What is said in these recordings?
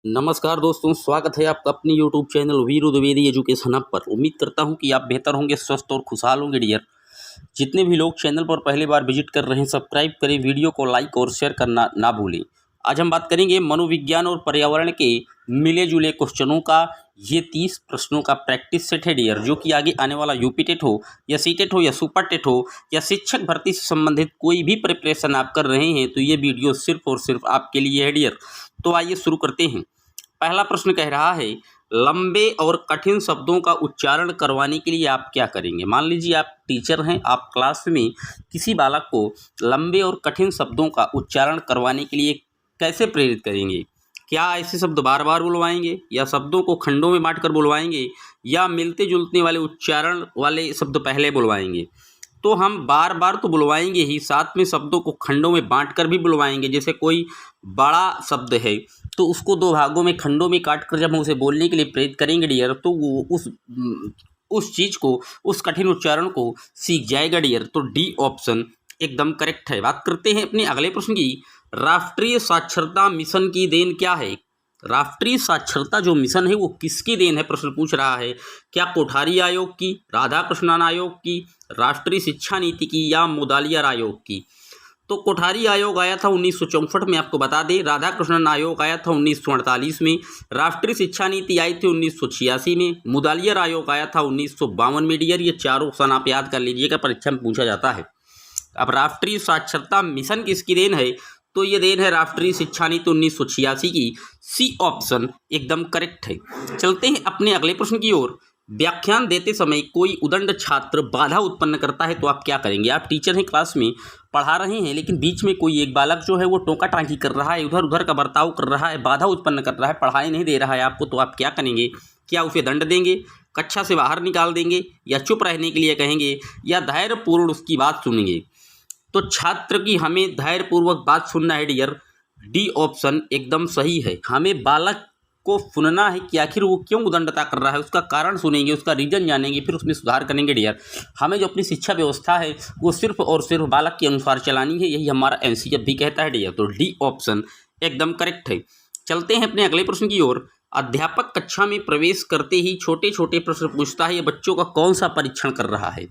नमस्कार दोस्तों, स्वागत है आपका अपनी YouTube channel Veeru Dwivedi education hub पर। उम्मीद करता हूं कि आप बेहतर होंगे, स्वस्थ और खुशहाल होंगे डियर। जितने भी लोग चैनल पर पहली बार विजिट कर रहे हैं, सब्सक्राइब करें, वीडियो को लाइक और शेयर करना ना भूलें। आज हम बात करेंगे मनोविज्ञान और पर्यावरण के मिले जुले क्वेश्चनों का। ये 30 प्रश्नों का प्रैक्टिस सेट है डियर, जो कि आगे आने वाला यूपी टेट हो या सी टेट हो या सुपर टेट हो या शिक्षक भर्ती से संबंधित कोई भी प्रिपरेशन आप कर रहे हैं, तो ये वीडियो सिर्फ और सिर्फ आपके लिए है डियर। तो आइए शुरू करते हैं। पहला प्रश्न कह रहा है, लंबे और कठिन शब्दों का उच्चारण करवाने के लिए आप क्या करेंगे। मान लीजिए आप टीचर हैं, आप क्लास में किसी बालक को लंबे और कठिन शब्दों का उच्चारण करवाने के लिए कैसे प्रेरित करेंगे। क्या ऐसे शब्द बार बार बुलवाएंगे, या शब्दों को खंडों में बांटकर बुलवाएंगे, या मिलते जुलते वाले उच्चारण वाले शब्द पहले बुलवाएंगे। तो हम बार बार तो बुलवाएंगे ही, साथ में शब्दों को खंडों में बांटकर भी बुलवाएंगे। जैसे कोई बड़ा शब्द है तो उसको दो भागों में खंडों में काट कर जब हम उसे बोलने के लिए प्रेरित करेंगे डियर, तो वो उस चीज़ को, उस कठिन उच्चारण को सीख जाएगा डियर। तो डी ऑप्शन एकदम करेक्ट है। बात करते हैं अपने अगले प्रश्न की। राष्ट्रीय साक्षरता मिशन की देन क्या है। राष्ट्रीय साक्षरता जो मिशन है वो किसकी देन है, प्रश्न पूछ रहा है। क्या कोठारी आयोग की, राधाकृष्णन आयोग की, राष्ट्रीय शिक्षा नीति की, या मुदालियार आयोग की। तो कोठारी आयोग आया था 1964 में, आपको बता दें। राधाकृष्णन आयोग आया था 1948 में। राष्ट्रीय शिक्षा नीति आई थी 1986 में। मुदालियार आयोग आया था 1952 में डियर। ये चारों ऑप्शन आप याद कर लीजिएगा, परीक्षा में पूछा जाता है। अब राष्ट्रीय साक्षरता मिशन किसकी देन है, तो ये देन है राष्ट्रीय शिक्षा नीति 1986 की। सी ऑप्शन एकदम करेक्ट है। चलते हैं अपने अगले प्रश्न की ओर। व्याख्यान देते समय कोई उदंड छात्र बाधा उत्पन्न करता है तो आप क्या करेंगे। आप टीचर हैं, क्लास में पढ़ा रहे हैं, लेकिन बीच में कोई एक बालक जो है वो टोका टांकी कर रहा है, इधर उधर का बर्ताव कर रहा है, बाधा उत्पन्न कर रहा है, पढ़ाई नहीं दे रहा है आपको, तो आप क्या करेंगे। क्या उसे दंड देंगे, कक्षा से बाहर निकाल देंगे, या चुप रहने के लिए कहेंगे, या धैर्यपूर्ण उसकी बात सुनेंगे। तो छात्र की हमें धैर्यपूर्वक बात सुनना है डियर। डी ऑप्शन एकदम सही है। हमें बालक को सुनना है कि आखिर वो क्यों उदंडता कर रहा है, उसका कारण सुनेंगे, उसका रीजन जानेंगे, फिर उसमें सुधार करेंगे डियर। हमें जो अपनी शिक्षा व्यवस्था है वो सिर्फ और सिर्फ बालक के अनुसार चलानी है, यही हमारा एनसीएफ भी कहता है डियर। तो डी ऑप्शन एकदम करेक्ट है। चलते हैं अपने अगले प्रश्न की ओर। अध्यापक कक्षा में प्रवेश करते ही छोटे छोटे प्रश्न पूछता है, ये बच्चों का कौन सा परीक्षण कर रहा है।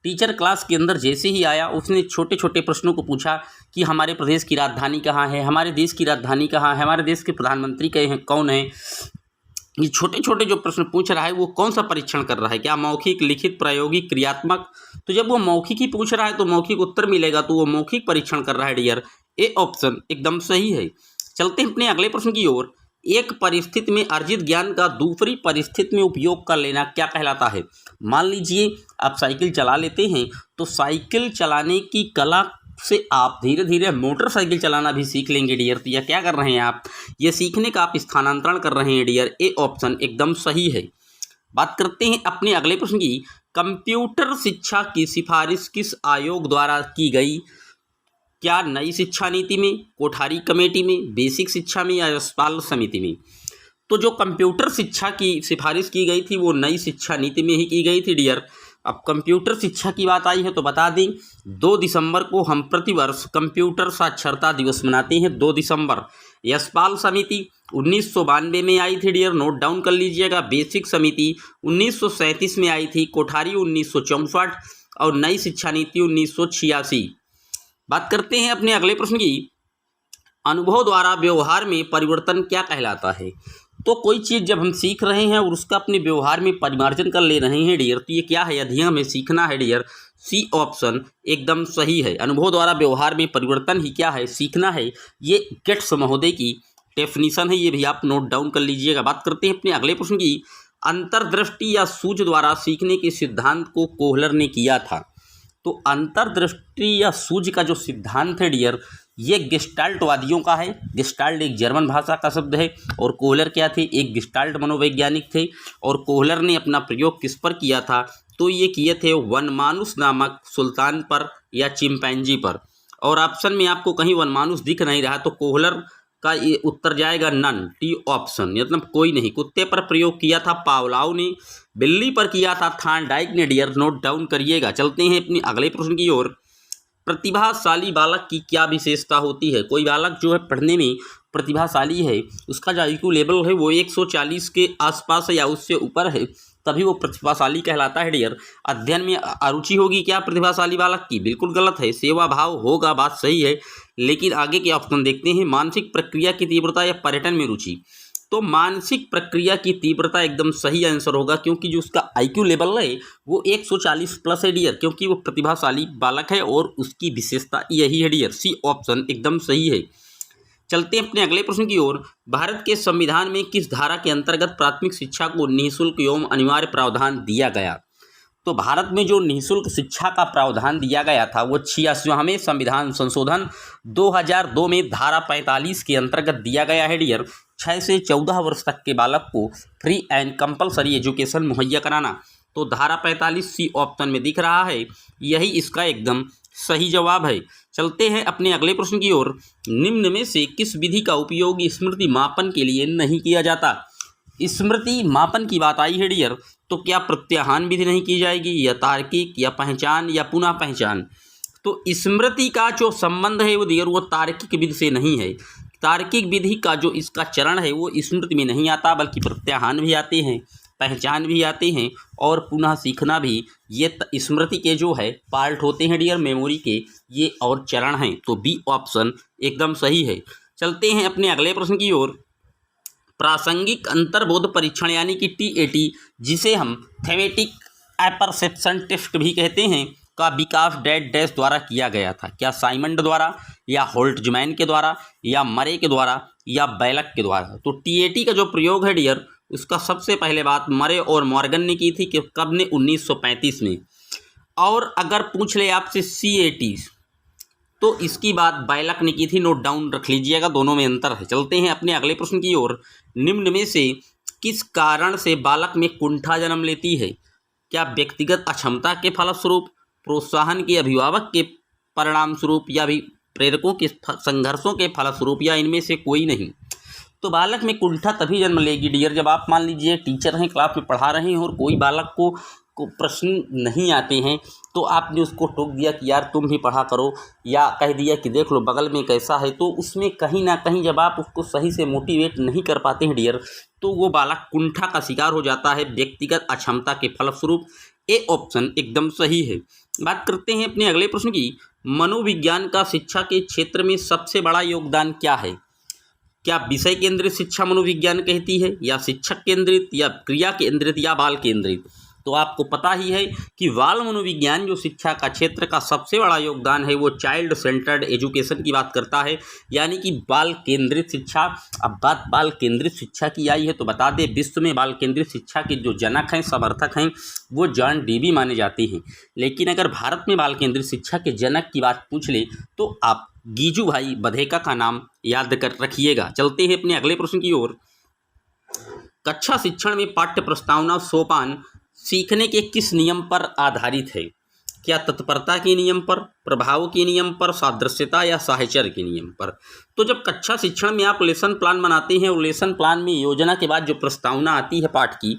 टीचर क्लास के अंदर जैसे ही आया, उसने छोटे छोटे प्रश्नों को पूछा कि हमारे प्रदेश की राजधानी कहाँ है, हमारे देश की राजधानी कहाँ है, हमारे देश के प्रधानमंत्री कौन है। ये छोटे छोटे जो प्रश्न पूछ रहा है वो कौन सा परीक्षण कर रहा है। क्या मौखिक, लिखित, प्रायोगिक, क्रियात्मक। तो जब वो मौखिक ही पूछ रहा है तो मौखिक उत्तर मिलेगा, तो वो मौखिक परीक्षण कर रहा है डियर। ए ऑप्शन एकदम सही है। चलते हैं अपने अगले प्रश्न की ओर। एक परिस्थिति में अर्जित ज्ञान का दूसरी परिस्थिति में उपयोग कर लेना क्या कहलाता है। मान लीजिए आप साइकिल चला लेते हैं, तो साइकिल चलाने की कला से आप धीरे धीरे मोटरसाइकिल चलाना भी सीख लेंगे डियर। तो यह क्या कर रहे हैं आप, ये सीखने का आप स्थानांतरण कर रहे हैं डियर। ए ऑप्शन एकदम सही है। बात करते हैं अपने अगले प्रश्न की। कंप्यूटर शिक्षा की सिफारिश किस आयोग द्वारा की गई। क्या नई शिक्षा नीति में, कोठारी कमेटी में, बेसिक शिक्षा में, या यशपाल समिति में। तो जो कंप्यूटर शिक्षा की सिफारिश की गई थी वो नई शिक्षा नीति में ही की गई थी डियर। अब कंप्यूटर शिक्षा की बात आई है तो बता दें, 2 दिसंबर को हम प्रतिवर्ष कंप्यूटर साक्षरता दिवस मनाते हैं, 2 दिसंबर। यशपाल समिति 1992 में आई थी डियर, नोट डाउन कर लीजिएगा। बेसिक समिति 1937 में आई थी, कोठारी 1964, और नई शिक्षा नीति 1986। बात करते हैं अपने अगले प्रश्न की। अनुभव द्वारा व्यवहार में परिवर्तन क्या कहलाता है। तो कोई चीज़ जब हम सीख रहे हैं और उसका अपने व्यवहार में परिमार्जन कर ले रहे हैं डियर, तो ये क्या है, अध्ययन में सीखना है डियर। सी ऑप्शन एकदम सही है। अनुभव द्वारा व्यवहार में परिवर्तन ही क्या है, सीखना है। ये गेट्स महोदय की डेफिनीशन है, ये भी आप नोट डाउन कर लीजिएगा। बात करते हैं अपने अगले प्रश्न की। अंतर्दृष्टि या सूझ द्वारा सीखने के सिद्धांत को कोहलर ने किया था। तो अंतर्दृष्टि या सूझ का जो सिद्धांत है डियर, ये गेस्टाल्टवादियों का है। गेस्टाल्ट एक जर्मन भाषा का शब्द है, और कोहलर क्या थे, एक गेस्टाल्ट मनोवैज्ञानिक थे। और कोहलर ने अपना प्रयोग किस पर किया था, तो ये किए थे वनमानुस नामक सुल्तान पर या चिंपैंजी पर। और ऑप्शन में आपको कहीं वनमानुस दिख नहीं रहा, तो कोहलर का ये उत्तर जाएगा नन, टी ऑप्शन, मतलब कोई नहीं। कुत्ते पर प्रयोग किया था पावलाव ने, बिल्ली पर किया था थार्नडाइक ने डियर, नोट डाउन करिएगा। चलते हैं अपनी अगले प्रश्न की ओर। प्रतिभाशाली बालक की क्या विशेषता होती है। कोई बालक जो है पढ़ने में प्रतिभाशाली है, उसका जो IQ लेवल है वो 140 के आसपास है या उससे ऊपर है, तभी वो प्रतिभाशाली कहलाता है डियर। अध्ययन में अरुचि होगी क्या प्रतिभाशाली बालक की? बिल्कुल गलत है। सेवा भाव होगा, बात सही है, लेकिन आगे के ऑप्शन देखते हैं। मानसिक प्रक्रिया की तीव्रता या पर्यटन में रुचि? तो मानसिक प्रक्रिया की तीव्रता एकदम सही आंसर होगा, क्योंकि जो उसका IQ लेवल है वो 140 प्लस है डियर, क्योंकि वो प्रतिभाशाली बालक है और उसकी विशेषता यही है डियर। सी ऑप्शन एकदम सही है। चलते हैं अपने अगले प्रश्न की ओर। भारत के संविधान में किस धारा के अंतर्गत प्राथमिक शिक्षा को निःशुल्क एवं अनिवार्य प्रावधान दिया गया? तो भारत में जो निःशुल्क शिक्षा का प्रावधान दिया गया था वो 86वें संविधान संशोधन 2002 में धारा 45 के अंतर्गत दिया गया है डियर। 6 से 14 वर्ष तक के बालक को फ्री एंड कंपलसरी एजुकेशन मुहैया कराना। तो धारा 45 सी ऑप्शन में दिख रहा है, यही इसका एकदम सही जवाब है। चलते हैं अपने अगले प्रश्न की ओर। निम्न में से किस विधि का उपयोग स्मृति मापन के लिए नहीं किया जाता? स्मृति मापन की बात आई है डियर, तो क्या प्रत्याहान विधि नहीं की जाएगी, या तार्किक, या पहचान, या पुनः पहचान? तो स्मृति का जो संबंध है वो डियर वो तार्किक विधि से नहीं है। तार्किक विधि का जो इसका चरण है वो स्मृति में नहीं आता, बल्कि प्रत्याहान भी आते हैं, पहचान भी आते हैं और पुनः सीखना भी। ये स्मृति के जो है पार्ट होते हैं डियर, मेमोरी के ये और चरण हैं। तो बी ऑप्शन एकदम सही है। चलते हैं अपने अगले प्रश्न की ओर। प्रासंगिक अंतर्बोध परीक्षण यानी कि TAT, जिसे हम थेमेटिक अपरसेप्शन टेस्ट भी कहते हैं, का विकास डैश डैश द्वारा किया गया था? क्या साइमंड द्वारा, या होल्ट्जमैन के द्वारा, या मरे के द्वारा, या बैलक के द्वारा? तो TAT का जो प्रयोग है डियर उसका सबसे पहले बात मरे और मॉर्गन ने की थी कि कब ने 1935 में। और अगर पूछ ले आपसे CAT तो इसकी बात बैलक ने की थी, नोट डाउन रख लीजिएगा, दोनों में अंतर है। चलते हैं अपने अगले प्रश्न की ओर। निम्न में से किस कारण से बालक में कुंठा जन्म लेती है? क्या व्यक्तिगत अक्षमता के फलस्वरूप, प्रोत्साहन के अभिभावक के परिणाम स्वरूप, या भी प्रेरकों के संघर्षों के फलस्वरूप, या इनमें से कोई नहीं? तो बालक में कुंठा तभी जन्म लेगी डियर जब आप मान लीजिए टीचर हैं, क्लास में पढ़ा रहे हैं और कोई बालक को प्रश्न नहीं आते हैं, तो आपने उसको टोक दिया कि यार तुम भी पढ़ा करो, या कह दिया कि देख लो बगल में कैसा है, तो उसमें कहीं ना कहीं जब आप उसको सही से मोटिवेट नहीं कर पाते हैं डियर, तो वो बालक कुंठा का शिकार हो जाता है व्यक्तिगत अक्षमता के फलस्वरूप। ए ऑप्शन एकदम सही है। बात करते हैं अपने अगले प्रश्न की। मनोविज्ञान का शिक्षा के क्षेत्र में सबसे बड़ा योगदान क्या है? क्या विषय केंद्रित शिक्षा मनोविज्ञान कहती है, या शिक्षक केंद्रित, या क्रिया केंद्रित, या बाल केंद्रित? तो आपको पता ही है कि बाल मनोविज्ञान जो शिक्षा का क्षेत्र का सबसे बड़ा योगदान है वो चाइल्ड सेंटर्ड एजुकेशन की बात करता है, यानी कि बाल केंद्रित शिक्षा। अब बात बाल केंद्रित शिक्षा की आई है तो बता दें, विश्व में बाल केंद्रित शिक्षा के जो जनक हैं, समर्थक हैं, वो जॉन डीवी माने जाते हैं। लेकिन अगर भारत में बाल केंद्रित शिक्षा के जनक की बात पूछ ले तो आप गीजू भाई बधेका का नाम याद कर रखिएगा। चलते हैं अपने अगले प्रश्न की ओर। कक्षा शिक्षण में पाठ्य प्रस्तावना सोपान सीखने के किस नियम पर आधारित है? क्या तत्परता के नियम पर, प्रभाव के नियम पर, सादृश्यता, या साहचर्य के नियम पर? तो जब कक्षा शिक्षण में आप लेसन प्लान बनाते हैं और लेसन प्लान में योजना के बाद जो प्रस्तावना आती है पाठ की,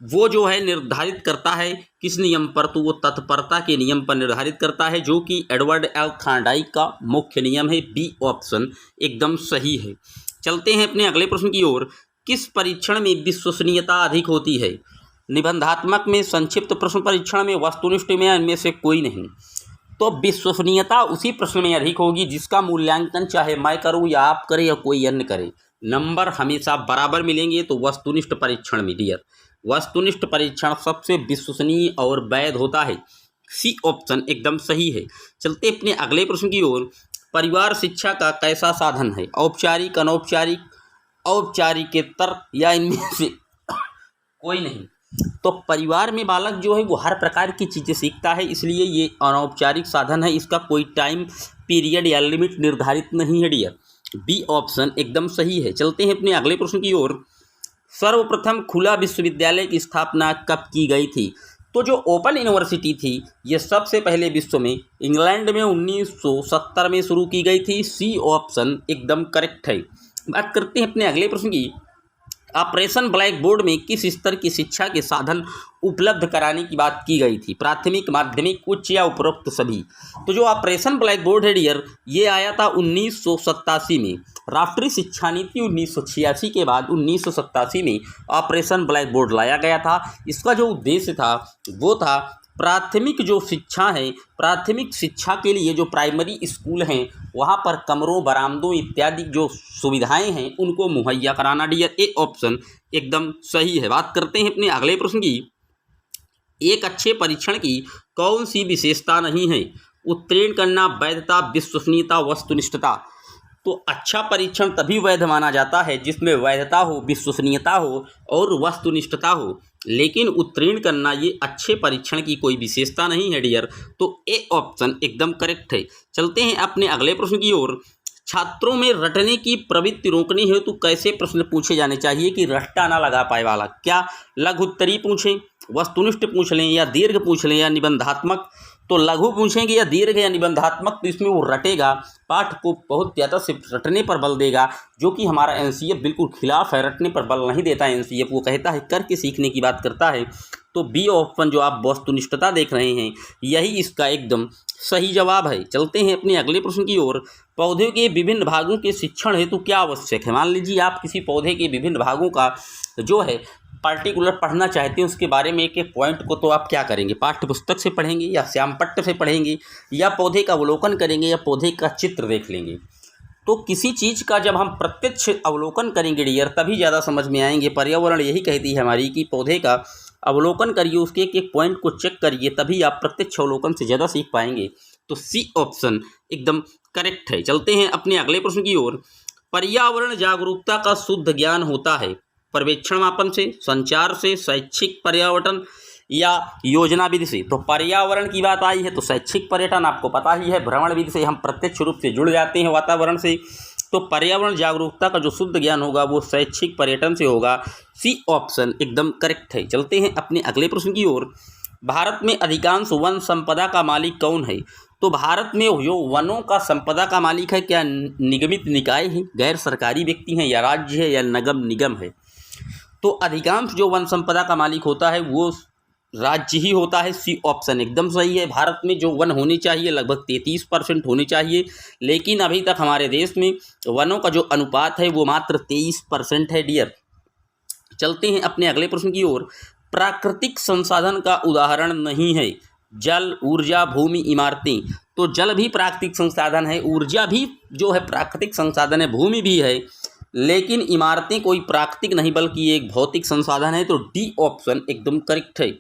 वो जो है निर्धारित करता है किस नियम पर? तो वो तत्परता के नियम पर निर्धारित करता है, जो कि एडवर्ड एल थॉर्नडाइक का मुख्य नियम है। बी ऑप्शन एकदम सही है। चलते हैं अपने अगले प्रश्न की ओर। किस परीक्षण में विश्वसनीयता अधिक होती है? निबंधात्मक में, संक्षिप्त प्रश्न परीक्षण में, वस्तुनिष्ठ में, इनमें से कोई नहीं? तो विश्वसनीयता उसी प्रश्न में अधिक होगी जिसका मूल्यांकन चाहे मैं करूं या आप करें या कोई अन्य करे, नंबर हमेशा बराबर मिलेंगे। तो वस्तुनिष्ठ परीक्षण में डियर, वस्तुनिष्ठ परीक्षण सबसे विश्वसनीय और वैध होता है। सी ऑप्शन एकदम सही है। चलते अपने अगले प्रश्न की ओर। परिवार शिक्षा का कैसा साधन है? औपचारिक, अनौपचारिक, औपचारिकेतर, या इनमें से कोई नहीं? तो परिवार में बालक जो है वो हर प्रकार की चीज़ें सीखता है, इसलिए ये अनौपचारिक साधन है। इसका कोई टाइम पीरियड या लिमिट निर्धारित नहीं है डियर। बी ऑप्शन एकदम सही है। चलते हैं अपने अगले प्रश्न की ओर। सर्वप्रथम खुला विश्वविद्यालय की स्थापना कब की गई थी? तो जो ओपन यूनिवर्सिटी थी ये सबसे पहले विश्व में इंग्लैंड में 1970 में शुरू की गई थी। सी ऑप्शन एकदम करेक्ट है। बात करते हैं अपने अगले प्रश्न की। ऑपरेशन ब्लैक बोर्ड में किस स्तर की शिक्षा के साधन उपलब्ध कराने की बात की गई थी? प्राथमिक, माध्यमिक, उच्च या उपरोक्त सभी? तो जो ऑपरेशन ब्लैक बोर्ड है डियर, ये आया था 1987 में। राष्ट्रीय शिक्षा नीति 1986 के बाद 1987 में ऑपरेशन ब्लैक बोर्ड लाया गया था। इसका जो उद्देश्य था वो था प्राथमिक जो शिक्षा है, प्राथमिक शिक्षा के लिए जो प्राइमरी स्कूल हैं वहाँ पर कमरों, बरामदों इत्यादि जो सुविधाएं हैं उनको मुहैया कराना। डियर ए ऑप्शन एकदम सही है। बात करते हैं अपने अगले प्रश्न की। एक अच्छे परीक्षण की कौन सी विशेषता नहीं है? उत्तीर्ण करना, वैधता, विश्वसनीयता, वस्तुनिष्ठता। तो अच्छा परीक्षण तभी वैध माना जाता है जिसमें वैधता हो, विश्वसनीयता हो और वस्तुनिष्ठता हो, लेकिन उत्तीर्ण करना ये अच्छे परीक्षण की कोई विशेषता नहीं है डियर। तो ए ऑप्शन एकदम करेक्ट है। चलते हैं अपने अगले प्रश्न की ओर। छात्रों में रटने की प्रवृत्ति रोकनी है तो कैसे प्रश्न पूछे जाने चाहिए कि रट्टा ना लगा पाए वाला? क्या लघु उत्तरी पूछें, वस्तुनिष्ठ पूछ लें या दीर्घ पूछ लें या निबंधात्मक? तो लघु पूछेंगे या दीर्घ या निबंधात्मक तो इसमें वो रटेगा, पाठ को बहुत ज़्यादा सिर्फ रटने पर बल देगा, जो कि हमारा एनसीएफ बिल्कुल खिलाफ है। रटने पर बल नहीं देता है एनसीएफ, वो कहता है करके सीखने की बात करता है। तो बी ऑप्शन जो आप वस्तुनिष्ठता देख रहे हैं यही इसका एकदम सही जवाब है। चलते हैं अपने अगले प्रश्न की ओर। पौधे के विभिन्न भागों के शिक्षण हेतु क्या आवश्यक है? मान लीजिए आप किसी पौधे के विभिन्न भागों का जो है पार्टिकुलर पढ़ना चाहते हैं, उसके बारे में एक एक पॉइंट को तो आप क्या करेंगे? पाठ्य पुस्तक से पढ़ेंगे या श्यामपट्ट से पढ़ेंगे या पौधे का अवलोकन करेंगे या पौधे का चित्र देख लेंगे? तो किसी चीज़ का जब हम प्रत्यक्ष अवलोकन करेंगे डियर तभी ज़्यादा समझ में आएंगे। पर्यावरण यही कहती है हमारी कि पौधे का अवलोकन करिए, उसके एक एक पॉइंट को चेक करिए, तभी आप प्रत्यक्ष अवलोकन से ज़्यादा सीख पाएंगे। तो सी ऑप्शन एकदम करेक्ट है। चलते हैं अपने अगले प्रश्न की ओर। पर्यावरण जागरूकता का शुद्ध ज्ञान होता है पर्यवेक्षण मापन से, संचार से, शैक्षिक पर्यावरण या योजना विधि से? तो पर्यावरण की बात आई है तो शैक्षिक पर्यटन आपको पता ही है, भ्रमण विधि से हम प्रत्यक्ष रूप से जुड़ जाते हैं वातावरण से। तो पर्यावरण जागरूकता का जो शुद्ध ज्ञान होगा वो शैक्षिक पर्यटन से होगा। सी ऑप्शन एकदम करेक्ट है। चलते हैं अपने अगले प्रश्न की ओर। भारत में अधिकांश वन संपदा का मालिक कौन है? तो भारत में जो वनों का संपदा का मालिक है, क्या निगमित निकाय है, गैर सरकारी व्यक्ति हैं या राज्य है या नगम निगम है? तो अधिकांश जो वन संपदा का मालिक होता है वो राज्य ही होता है। सी ऑप्शन एकदम सही है। भारत में जो वन होने चाहिए लगभग 33% होने चाहिए, लेकिन अभी तक हमारे देश में वनों का जो अनुपात है वो मात्र 23% है डियर। चलते हैं अपने अगले प्रश्न की ओर। प्राकृतिक संसाधन का उदाहरण नहीं है? जल, ऊर्जा, भूमि, इमारतें। तो जल भी प्राकृतिक संसाधन है, ऊर्जा भी जो है प्राकृतिक संसाधन है, भूमि भी है, लेकिन इमारतें कोई प्राकृतिक नहीं बल्कि एक भौतिक संसाधन है। तो डी ऑप्शन एकदम करेक्ट है।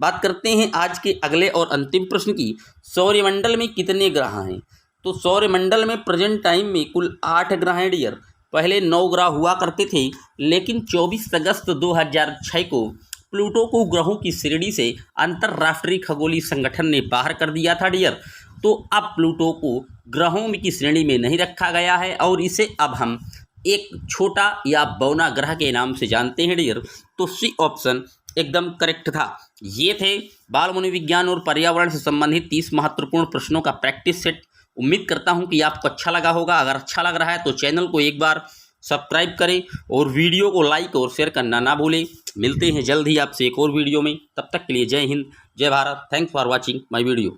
बात करते हैं आज के अगले और अंतिम प्रश्न की। सौरमंडल में कितने ग्रह हैं? तो सौरमंडल में प्रेजेंट टाइम में कुल 8 ग्रह हैं डियर। पहले 9 ग्रह हुआ करते थे, लेकिन 24 अगस्त 2006 को प्लूटो को ग्रहों की श्रेणी से अंतर्राष्ट्रीय खगोलीय संगठन ने बाहर कर दिया था डियर। तो अब प्लूटो को ग्रहों की श्रेणी में नहीं रखा गया है और इसे अब हम एक छोटा या बौना ग्रह के नाम से जानते हैं डियर। तो सी ऑप्शन एकदम करेक्ट था। ये थे बाल मनोविज्ञान और पर्यावरण से संबंधित 30 महत्वपूर्ण प्रश्नों का प्रैक्टिस सेट। उम्मीद करता हूं कि आपको अच्छा लगा होगा। अगर अच्छा लग रहा है तो चैनल को एक बार सब्सक्राइब करें और वीडियो को लाइक और शेयर करना ना भूलें। मिलते हैं जल्द ही आपसे एक और वीडियो में। तब तक के लिए जय हिंद, जय Bharat. Thanks for watching my video.